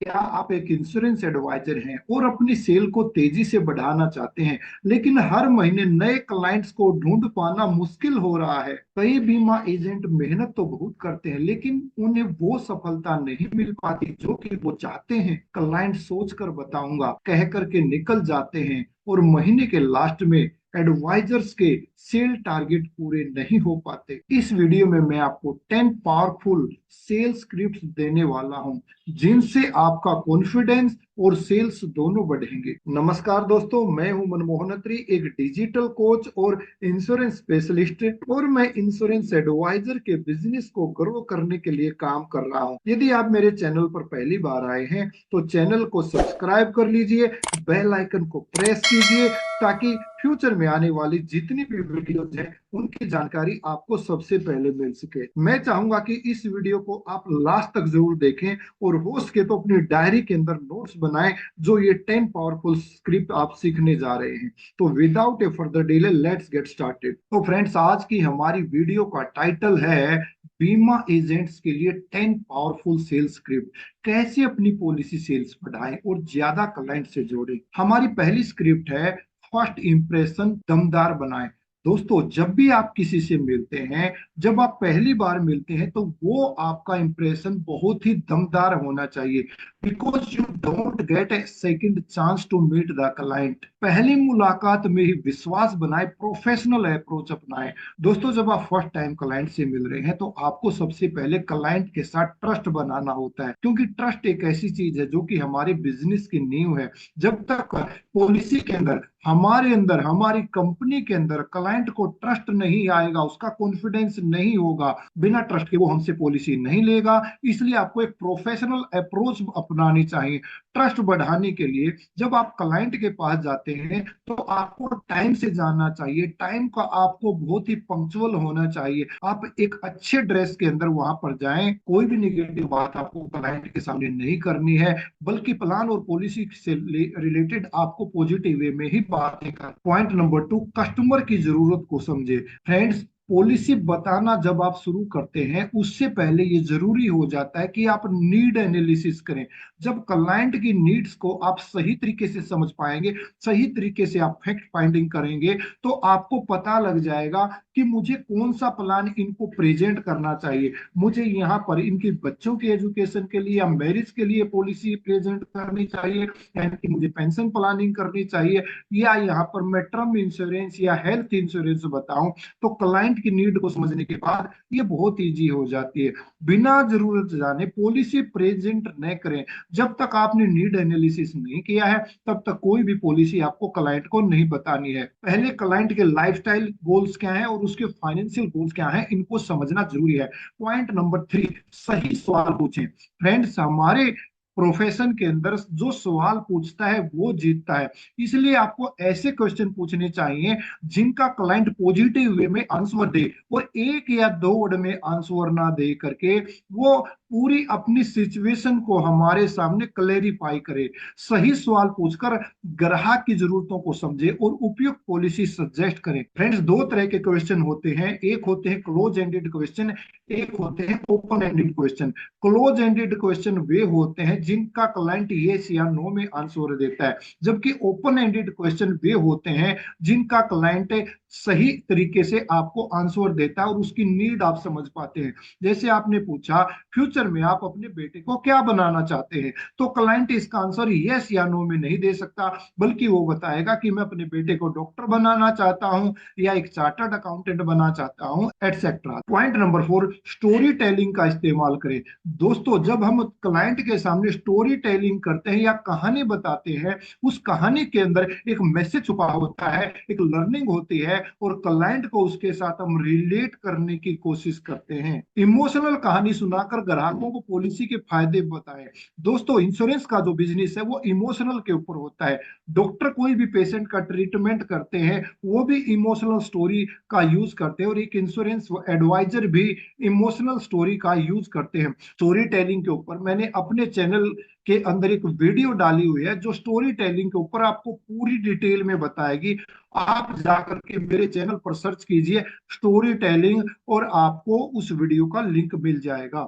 क्या आप एक इंश्योरेंस एडवाइजर हैं और अपनी सेल को तेजी से बढ़ाना चाहते हैं, लेकिन हर महीने नए क्लाइंट्स को ढूंढ पाना मुश्किल हो रहा है। कई बीमा एजेंट मेहनत तो बहुत करते हैं, लेकिन उन्हें वो सफलता नहीं मिल पाती जो कि वो चाहते हैं। क्लाइंट सोच कर बताऊंगा कह करके निकल जाते हैं और महीने के लास्ट में एडवाइजर्स के सेल टारगेट पूरे नहीं हो पाते। इस वीडियो में मैं आपको 10 पावरफुल सेल्स स्क्रिप्ट्स देने वाला हूं जिनसे आपका कॉन्फिडेंस और सेल्स दोनों बढ़ेंगे। नमस्कार दोस्तों, मैं हूं मनमोहन अत्री, एक डिजिटल कोच और इंश्योरेंस स्पेशलिस्ट, और मैं इंश्योरेंस एडवाइजर के बिजनेस को ग्रो करने के लिए काम कर रहा हूं। यदि आप मेरे चैनल पर पहली बार आए हैं तो चैनल को सब्सक्राइब कर लीजिए, बेल आइकन को प्रेस कीजिए ताकि फ्यूचर में आने वाली जितनी भी वीडियोज हैं उनकी जानकारी आपको सबसे पहले मिल सके। मैं चाहूंगा कि इस वीडियो को आप लास्ट तक जरूर देखें और हो सके तो अपनी डायरी के अंदर नोट्स बनाएं जो ये 10 पावरफुल स्क्रिप्ट आप सीखने जा रहे हैं। तो without A further delay let's get started. तो फ्रेंड्स, आज की हमारी वीडियो का टाइटल है बीमा एजेंट्स के लिए 10 पावरफुल सेल्स स्क्रिप्ट, कैसे अपनी पॉलिसी सेल्स बढ़ाएं और ज्यादा क्लाइंट से जोड़ें। हमारी पहली स्क्रिप्ट है फर्स्ट इंप्रेशन दमदार बनाएं। दोस्तों, जब भी आप किसी से मिलते हैं, जब आप पहली बार मिलते हैं, तो वो आपका इंप्रेशन बहुत ही दमदार होना चाहिए, because you don't get a second chance to meet the client. पहली मुलाकात में ही विश्वास बनाए, प्रोफेशनल अप्रोच अपनाएं। दोस्तों, जब आप फर्स्ट टाइम क्लाइंट से मिल रहे हैं तो आपको सबसे पहले क्लाइंट के साथ ट्रस्ट बनाना होता है, क्योंकि ट्रस्ट एक ऐसी चीज है जो कि हमारे बिजनेस की नींव है। जब तक पॉलिसी के अंदर, हमारे अंदर, हमारी कंपनी के अंदर क्लाइंट को ट्रस्ट नहीं आएगा, उसका कॉन्फिडेंस नहीं होगा, बिना ट्रस्ट के वो हमसे पॉलिसी नहीं लेगा। इसलिए आपको एक प्रोफेशनल अप्रोच अपनानी चाहिए। ट्रस्ट बढ़ाने के लिए जब आप क्लाइंट के पास जाते हैं तो आपको टाइम से जाना चाहिए, टाइम का आपको बहुत ही पंक्चुअल होना चाहिए। आप एक अच्छे ड्रेस के अंदर वहां पर जाएं, कोई भी निगेटिव बात आपको क्लाइंट के सामने नहीं करनी है, बल्कि प्लान और पॉलिसी से रिलेटेड आपको पॉजिटिव वे में ही बातें कर। पॉइंट नंबर 2, कस्टमर की जरूरत को समझे। फ्रेंड्स, पॉलिसी बताना जब आप शुरू करते हैं उससे पहले ये जरूरी हो जाता है कि आप नीड एनालिसिस करें। जब क्लाइंट की नीड्स को आप सही तरीके से समझ पाएंगे, सही तरीके से आप फैक्ट फाइंडिंग करेंगे, तो आपको पता लग जाएगा कि मुझे कौन सा प्लान इनको प्रेजेंट करना चाहिए। मुझे यहाँ पर इनके बच्चों के एजुकेशन के लिए या मैरिज के लिए पॉलिसी प्रेजेंट करनी चाहिए, यानी कि मुझे पेंशन प्लानिंग करनी चाहिए, या यहाँ पर मैं टर्म इंश्योरेंस या हेल्थ इंश्योरेंस बताऊं। तो क्लाइंट की नीड को समझने के बाद ये बहुत इजी हो जाती है। बिना जरूरत जाने पॉलिसी प्रेजेंट न करें। जब तक आपने नीड एनालिसिस नहीं किया है तब तक कोई भी पॉलिसी आपको क्लाइंट को नहीं बतानी है। पहले क्लाइंट के लाइफस्टाइल गोल्स क्या है और उसके फाइनेंशियल गोल्स क्या है, इनको समझना जरूरी है। पॉइंट नंबर 3, सही सवाल पूछें। फ्रेंड्स, हमारे प्रोफेशन के अंदर जो सवाल पूछता है वो जीतता है। इसलिए आपको ऐसे क्वेश्चन पूछने चाहिए जिनका क्लाइंट पॉजिटिव वे में आंसर दे, और एक या दो वर्ड में आंसर ना दे करके वो पूरी अपनी सिचुएशन को हमारे सामने क्लेरिफाई करे। सही सवाल पूछकर ग्राहक की जरूरतों को समझे और उपयुक्त पॉलिसी सजेस्ट करें। फ्रेंड्स, दो तरह के क्वेश्चन होते हैं, एक होते हैं क्लोज एंडेड क्वेश्चन, एक होते हैं open ended question. Close ended question वे होते हैं जिनका क्लाइंट यस या नो में आंसर देता है, जबकि ओपन एंडेड क्वेश्चन वे होते हैं जिनका क्लाइंट सही तरीके से आपको आंसर देता है और उसकी नीड आप समझ पाते हैं। जैसे आपने पूछा, फ्यूचर में आप अपने बेटे को क्या बनाना चाहते हैं, तो क्लाइंट इसका आंसर यस या नो में नहीं दे सकता, बल्कि वो बताएगा कि मैं अपने बेटे को डॉक्टर बनाना चाहता हूं या एक चार्टर्ड अकाउंटेंट बनना चाहता हूं, etcetera. Point number 4, story telling का इस्तेमाल करें। दोस्तों, जब हम क्लाइंट के सामने स्टोरी टेलिंग करते हैं या कहानी बताते हैं, उस कहानी के अंदर एक मैसेज छुपा होता है, एक लर्निंग होती है, और क्लाइंट को उसके साथ हम रिलेट करने की कोशिश करते हैं। इमोशनल कहानी सुनाकर ग्राहकों को पॉलिसी के फायदे बताएं। दोस्तों, इंश्योरेंस का जो बिजनेस है वो इमोशनल के ऊपर होता है। डॉक्टर कोई भी पेशेंट का ट्रीटमेंट करते हैं वो भी इमोशनल स्टोरी का यूज करते हैं, और एक इंश्योरेंस एडवाइजर भी इमोशनल स्टोरी का यूज करते हैं। स्टोरी टेलिंग के ऊपर मैंने अपने चैनल के अंदर एक वीडियो डाली हुई है जो स्टोरी टेलिंग के ऊपर आपको पूरी डिटेल में बताएगी। आप जाकर के मेरे चैनल पर सर्च कीजिए स्टोरी टेलिंग और आपको उस वीडियो का लिंक मिल जाएगा।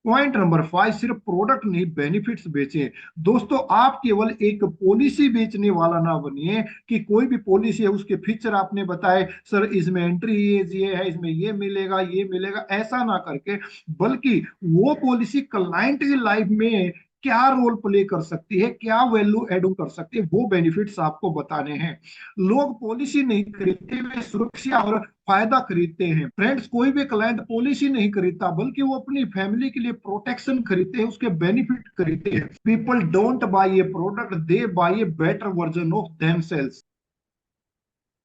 पॉइंट नंबर 5, सिर्फ प्रोडक्ट नहीं बेनिफिट्स बेचें। दोस्तों आप केवल एक पॉलिसी बेचने वाला ना बनिए कि कोई भी पॉलिसी है उसके फीचर आपने बताए, सर इसमें एंट्री ये है, इसमें ये मिलेगा, ऐसा ना करके, बल्कि वो पॉलिसी क्लाइंट की लाइफ में क्या रोल प्ले कर सकती है, क्या वैल्यू एड कर सकती है, वो बेनिफिट्स आपको बताने हैं। लोग पॉलिसी नहीं खरीदते, वे सुरक्षा और फायदा खरीदते हैं। फ्रेंड्स, कोई भी क्लाइंट पॉलिसी नहीं खरीदता, बल्कि वो अपनी फैमिली के लिए प्रोटेक्शन खरीदते हैं, उसके बेनिफिट खरीदते हैं। People don't buy a product, they buy a better version of themselves.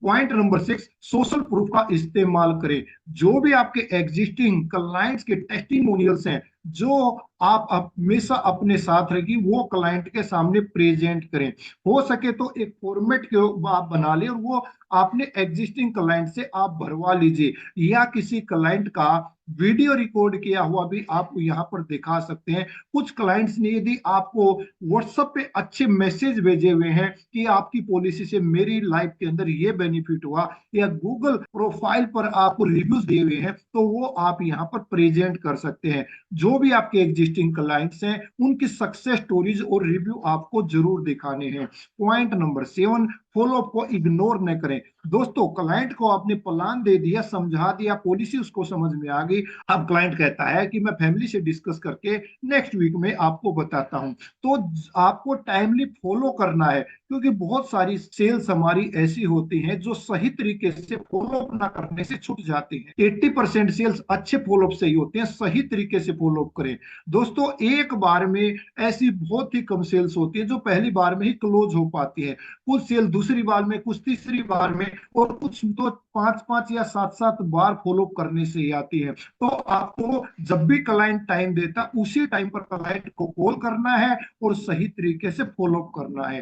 Point number 6, social proof का इस्तेमाल करें। जो भी आपके एग्जिस्टिंग क्लाइंट्स के टेस्टिमोनियल्स हैं, जो आप हमेशा अपने साथ रखी, वो क्लाइंट के सामने प्रेजेंट करें। हो सके तो एक फॉर्मेट के आप बना लें और वो आपने एग्जिस्टिंग क्लाइंट से आप भरवा लीजिए, या किसी क्लाइंट का वीडियो रिकॉर्ड किया हुआ भी आप यहाँ पर दिखा सकते हैं। कुछ क्लाइंट्स ने यदि आपको व्हाट्सएप पे अच्छे मैसेज भेजे हुए हैं कि आपकी पॉलिसी से मेरी लाइफ के अंदर ये बेनिफिट हुआ, या गूगल प्रोफाइल पर आपको रिव्यूज दिए हुए हैं, तो वो आप यहाँ पर प्रेजेंट कर सकते हैं। जो भी आपके एग्जिस्टिंग क्लाइंट्स हैं उनकी सक्सेस स्टोरीज और रिव्यू आपको जरूर दिखाने हैं। पॉइंट नंबर 7, फॉलोअप को इग्नोर न करें। दोस्तों क्लाइंट को आपने प्लान दे दिया, समझा दिया, पॉलिसी उसको समझ में आ गई, अब क्लाइंट कहता है कि मैं फैमिली से डिस्कस करके नेक्स्ट वीक में आपको बताता हूं, तो आपको टाइमली फॉलो करना है, क्योंकि बहुत सारी सेल्स हमारी ऐसी होती हैं जो सही तरीके से फॉलो अप ना करने से छूट जाती हैं। 80% सेल्स अच्छे फॉलो अप से ही होते हैं, सही तरीके से फॉलो अप करें। दोस्तों एक बार में ऐसी बहुत ही कम सेल्स होती है जो पहली बार में ही क्लोज हो पाती है, कुछ सेल दूसरी बार में, कुछ तीसरी बार में, और कुछ तो 5 5 या 7 7 बार फॉलो अप करने से ही आती है। तो आपको जब भी क्लाइंट टाइम देता, उसी टाइम पर क्लाइंट को कॉल करना है और सही तरीके से फॉलो अप करना है।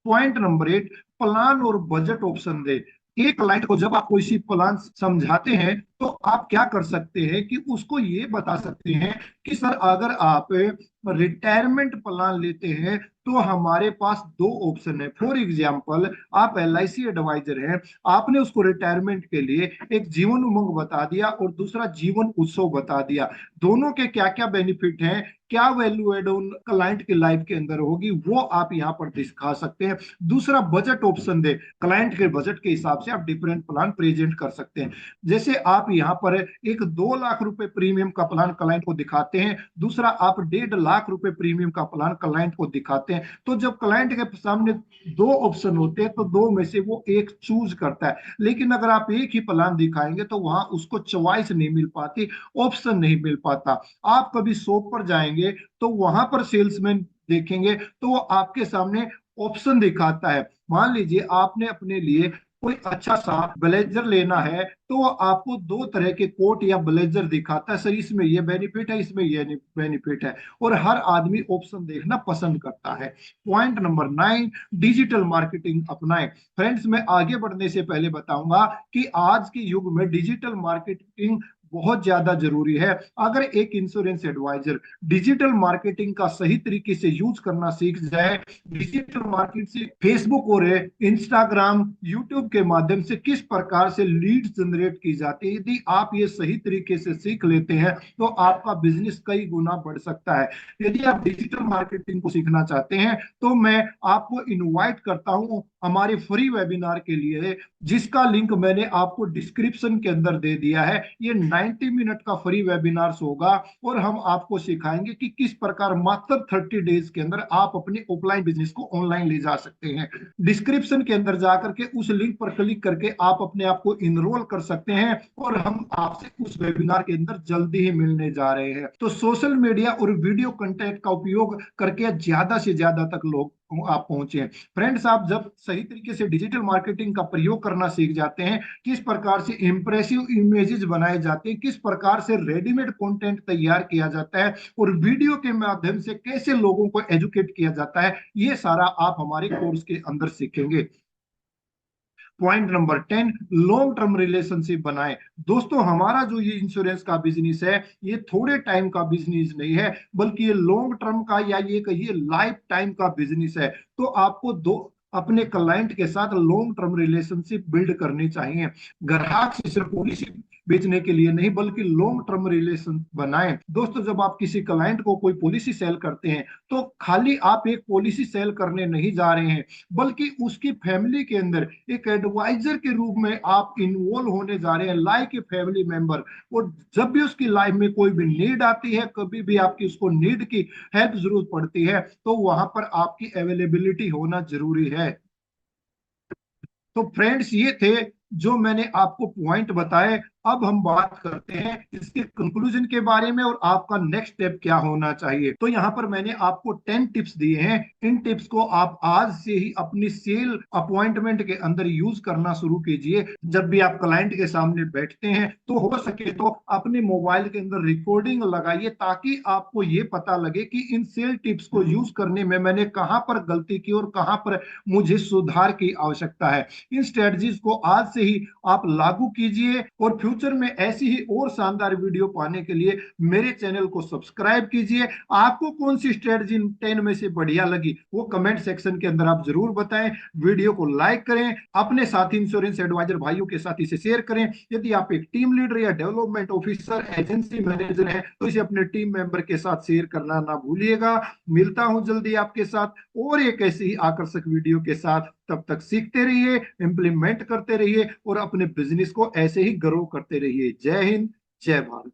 पॉइंट नंबर 8, प्लान और बजट ऑप्शन दे। एक क्लाइंट को जब आप कोई सी प्लान समझाते हैं, तो आप क्या कर सकते हैं कि उसको ये बता सकते हैं कि सर अगर आप रिटायरमेंट प्लान लेते हैं तो हमारे पास दो ऑप्शन है। फॉर एग्जाम्पल, आप LIC एडवाइजर हैं, आपने उसको रिटायरमेंट के लिए एक जीवन उमंग बता दिया और दूसरा जीवन उत्सव बता दिया, दोनों के क्या क्या बेनिफिट हैं, क्या वैल्यू एड उन क्लाइंट की लाइफ के अंदर होगी, वो आप यहाँ पर दिखा सकते हैं। दूसरा, बजट ऑप्शन दे, क्लाइंट के बजट के हिसाब से आप डिफरेंट प्लान प्रेजेंट कर सकते हैं। जैसे आप यहाँ पर एक 2 लाख रुपए प्रीमियम का प्लान क्लाइंट को दिखाते हैं, दूसरा आप 1.5 लाख रुपए प्रीमियम का प्लान क्लाइंट को दिखाते हैं, तो जब क्लाइंट के सामने दो ऑप्शन होते हैं तो दो में से वो एक चूज करता है। लेकिन अगर आप एक ही प्लान दिखाएंगे तो वहां उसको चॉइस नहीं मिल पाती, ऑप्शन नहीं मिल पाता। आप कभी शॉप पर जाएंगे तो वहां पर सेल्समैन देखेंगे तो वो आपके सामने ऑप्शन दिखाता है। मान लीजिए आपने अपने लिए कोई अच्छा सा ब्लेजर लेना है, तो वो आपको दो तरह के कोट या ब्लेजर दिखाता है, सर इसमें ये बेनिफिट है, इसमें ये बेनिफिट है, और हर आदमी ऑप्शन देखना पसंद करता है। पॉइंट नंबर 9, डिजिटल मार्केटिंग अपनाएं। फ्रेंड्स, मैं आगे बढ़ने से पहले बताऊंगा कि आज के युग में डिजिटल मार्केटिंग बहुत ज्यादा जरूरी है। अगर एक इंश्योरेंस एडवाइजर डिजिटल मार्केटिंग का सही तरीके से यूज करना सीख जाए, डिजिटल मार्केट से फेसबुक और इंस्टाग्राम, यूट्यूब के माध्यम से किस प्रकार से लीड जनरेट की जाती है, यदि आप ये सही तरीके से सीख लेते हैं तो आपका बिजनेस कई गुना बढ़ सकता है। यदि आप डिजिटल मार्केटिंग को सीखना चाहते हैं तो मैं आपको इनवाइट करता हूं हमारे फ्री वेबिनार के लिए, जिसका लिंक मैंने आपको डिस्क्रिप्शन के अंदर दे दिया है। ये 90 मिनट का फ्री वेबिनार होगा और हम आपको सिखाएंगे कि किस प्रकार मात्र 30 डेज के अंदर आप अपने ऑफलाइन बिजनेस को ऑनलाइन ले जा सकते हैं। डिस्क्रिप्शन के अंदर जाकर के उस लिंक पर क्लिक करके आप अपने आप को इनरोल कर सकते हैं, और हम आपसे उस वेबिनार के अंदर जल्दी ही मिलने जा रहे हैं। तो सोशल मीडिया और वीडियो कंटेंट का उपयोग करके ज्यादा से ज्यादा तक लोग आप पहुंचे। फ्रेंड्स, आप जब सही तरीके से डिजिटल मार्केटिंग का प्रयोग करना सीख जाते हैं, किस प्रकार से इंप्रेसिव इमेजेस बनाए जाते हैं, किस प्रकार से रेडीमेड कंटेंट तैयार किया जाता है, और वीडियो के माध्यम से कैसे लोगों को एजुकेट किया जाता है, ये सारा आप हमारे कोर्स के अंदर सीखेंगे। Point number 10, long term relationship बनाए। दोस्तों हमारा जो ये इंश्योरेंस का बिजनेस है, ये थोड़े टाइम का बिजनेस नहीं है, बल्कि ये लॉन्ग टर्म का, या ये कहिए लाइफ टाइम का बिजनेस है। तो आपको दो अपने क्लाइंट के साथ लॉन्ग टर्म रिलेशनशिप बिल्ड करनी चाहिए। ग्राहक से सिर्फ पॉलिसी बेचने के लिए नहीं, बल्कि लॉन्ग टर्म रिलेशन बनाएं। दोस्तों, जब आप किसी क्लाइंट को कोई पॉलिसी सेल करते हैं तो खाली आप एक पॉलिसी सेल करने नहीं जा रहे हैं, बल्कि उसकी फैमिली के अंदर एक एडवाइजर के रूप में आप इन्वॉल्व होने जा रहे हैं, लाइक ए फैमिली मेंबर। और जब भी उसकी लाइफ में कोई भी नीड आती है, कभी भी आपकी उसको नीड की हेल्प जरूरत पड़ती है, तो वहां पर आपकी अवेलेबिलिटी होना जरूरी है। तो फ्रेंड्स, ये थे जो मैंने आपको पॉइंट बताए। अब हम बात करते हैं इसके कंक्लूजन के बारे में और आपका नेक्स्ट स्टेप क्या होना चाहिए। तो यहाँ पर मैंने आपको 10 टिप्स दिए हैं। इन टिप्स को आप आज से ही अपनी सेल अपॉइंटमेंट के अंदर यूज करना शुरू कीजिए। जब भी आप क्लाइंट के सामने बैठते हैं तो हो सके तो अपने मोबाइल के अंदर रिकॉर्डिंग लगाइए, ताकि आपको ये पता लगे कि इन सेल टिप्स को यूज करने में मैंने कहां पर गलती की और कहां पर मुझे सुधार की आवश्यकता है। इन स्ट्रेटजीज को आज से ही आप लागू कीजिए और फ्यूचर में ऐसी ही और शानदार वीडियो पाने के लिए मेरे चैनल को सब्सक्राइब कीजिए। आपको कौन सी स्ट्रेटजी 10 में से बढ़िया लगी वो कमेंट सेक्शन के अंदर आप जरूर बताएं। वीडियो को लाइक करें, अपने साथी इंश्योरेंस एडवाइजर भाइयों के साथ इसे शेयर करें। यदि आप एक टीम लीडर या डेवलपमेंट ऑफिसर, एजेंसी मैनेजर हैं, तो इसे अपने टीम मेंबर के साथ शेयर करना ना भूलिएगा। मिलता हूं जल्दी आपके साथ और एक ऐसी ही आकर्षक वीडियो के साथ। तब तक सीखते रहिए, इंप्लीमेंट करते रहिए और अपने बिजनेस को ऐसे ही ग्रो करते रहिए। जय हिंद, जय भारत।